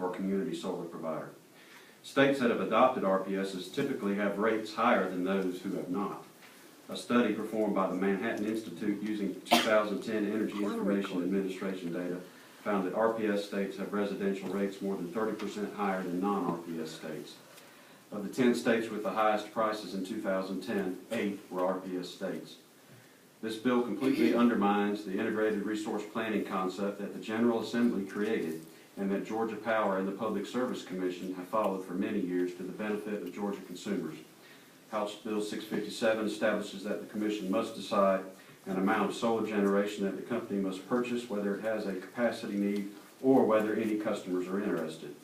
for a community solar provider. States that have adopted RPSs typically have rates higher than those who have not. A study performed by the Manhattan Institute using 2010 Energy Information Administration data found that RPS states have residential rates more than 30% higher than non-RPS states. Of the 10 states with the highest prices in 2010, 8 were RPS states. This bill completely undermines the integrated resource planning concept that the General Assembly created and that Georgia Power and the Public Service Commission have followed for many years to the benefit of Georgia consumers. House Bill 657 establishes that the Commission must decide an amount of solar generation that the company must purchase, whether it has a capacity need or whether any customers are interested.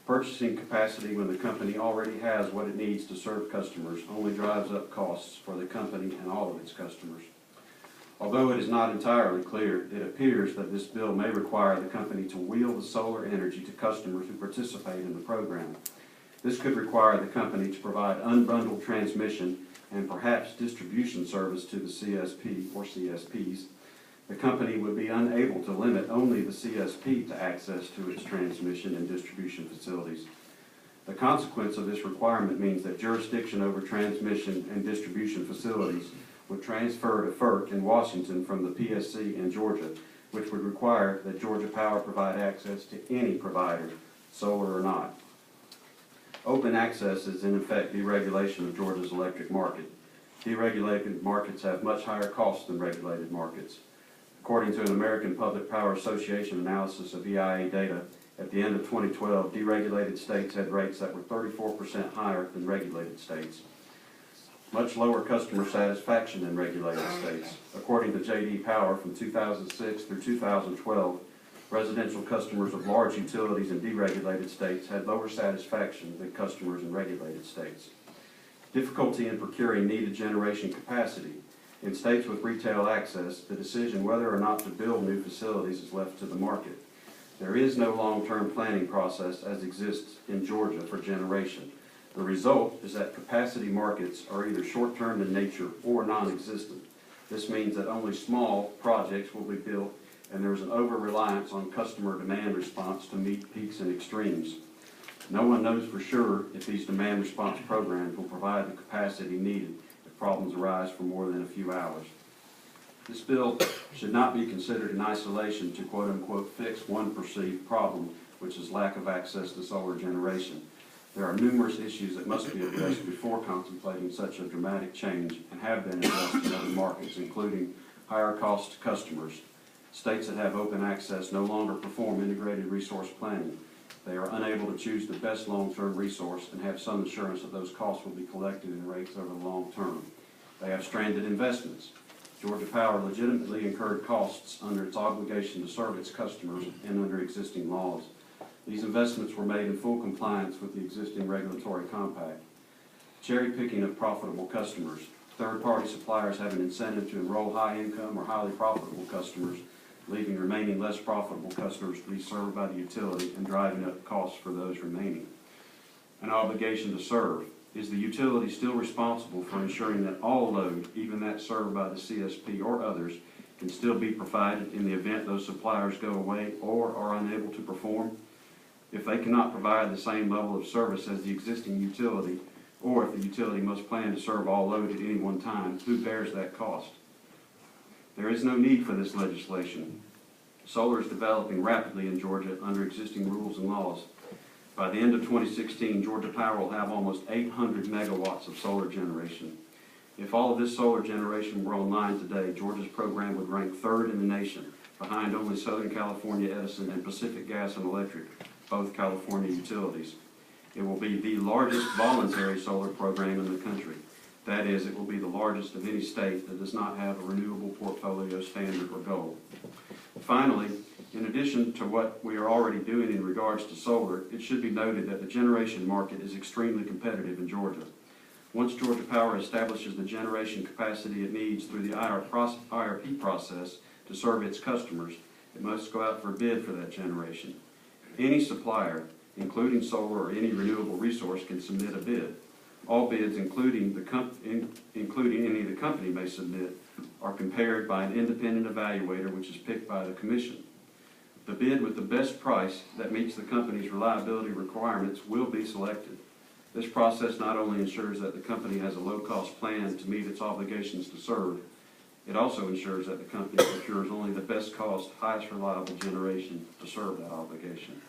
Purchasing capacity when the company already has what it needs to serve customers only drives up costs for the company and all of its customers. Although it is not entirely clear, it appears that this bill may require the company to wheel the solar energy to customers who participate in the program. This could require the company to provide unbundled transmission and perhaps distribution service to the CSP or CSPs. The company would be unable to limit only the CSP to access to its transmission and distribution facilities. The consequence of this requirement means that jurisdiction over transmission and distribution facilities would transfer to FERC in Washington from the PSC in Georgia, which would require that Georgia Power provide access to any provider, solar or not. Open access is in effect deregulation of Georgia's electric market. Deregulated markets have much higher costs than regulated markets. According to an American Public Power Association analysis of EIA data, at the end of 2012, deregulated states had rates that were 34% higher than regulated states. Much lower customer satisfaction in regulated states. According to J.D. Power, from 2006 through 2012, residential customers of large utilities in deregulated states had lower satisfaction than customers in regulated states. Difficulty in procuring needed generation capacity. In states with retail access, the decision whether or not to build new facilities is left to the market. There is no long-term planning process as exists in Georgia for generation. The result is that capacity markets are either short-term in nature or non-existent. This means that only small projects will be built, and there is an over-reliance on customer demand response to meet peaks and extremes. No one knows for sure if these demand response programs will provide the capacity needed if problems arise for more than a few hours. This bill should not be considered in isolation to quote-unquote fix one perceived problem, which is lack of access to solar generation. There are numerous issues that must be addressed before contemplating such a dramatic change and have been addressed in other markets, including higher cost to customers. States that have open access no longer perform integrated resource planning. They are unable to choose the best long-term resource and have some assurance that those costs will be collected in rates over the long term. They have stranded investments. Georgia Power legitimately incurred costs under its obligation to serve its customers and under existing laws. These investments were made in full compliance with the existing regulatory compact. Cherry picking of profitable customers. Third-party suppliers have an incentive to enroll high-income or highly profitable customers, leaving remaining less profitable customers to be served by the utility and driving up costs for those remaining. An obligation to serve. Is the utility still responsible for ensuring that all load, even that served by the CSP or others, can still be provided in the event those suppliers go away or are unable to perform? If they cannot provide the same level of service as the existing utility, or if the utility must plan to serve all load at any one time, who bears that cost? There is no need for this legislation. Solar is developing rapidly in Georgia under existing rules and laws. By the end of 2016, Georgia Power will have almost 800 megawatts of solar generation. If all of this solar generation were online today, Georgia's program would rank third in the nation, behind only Southern California Edison and Pacific Gas and Electric, both California utilities. It will be the largest voluntary solar program in the country. That is, it will be the largest of any state that does not have a renewable portfolio standard or goal. Finally, in addition to what we are already doing in regards to solar, it should be noted that the generation market is extremely competitive in Georgia. Once Georgia Power establishes the generation capacity it needs through the IRP process to serve its customers, it must go out for a bid for that generation. Any supplier, including solar or any renewable resource, can submit a bid. All bids, including any the company may submit, are compared by an independent evaluator, which is picked by the Commission. The bid with the best price that meets the company's reliability requirements will be selected. This process not only ensures that the company has a low-cost plan to meet its obligations to serve, it also ensures that the company procures only the best cost, highest reliable generation to serve that obligation.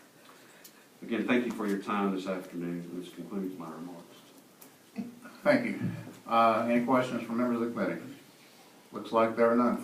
Again, thank you for your time this afternoon, and this concludes my remarks. Thank you. Any questions from members of the committee? Looks like there are none.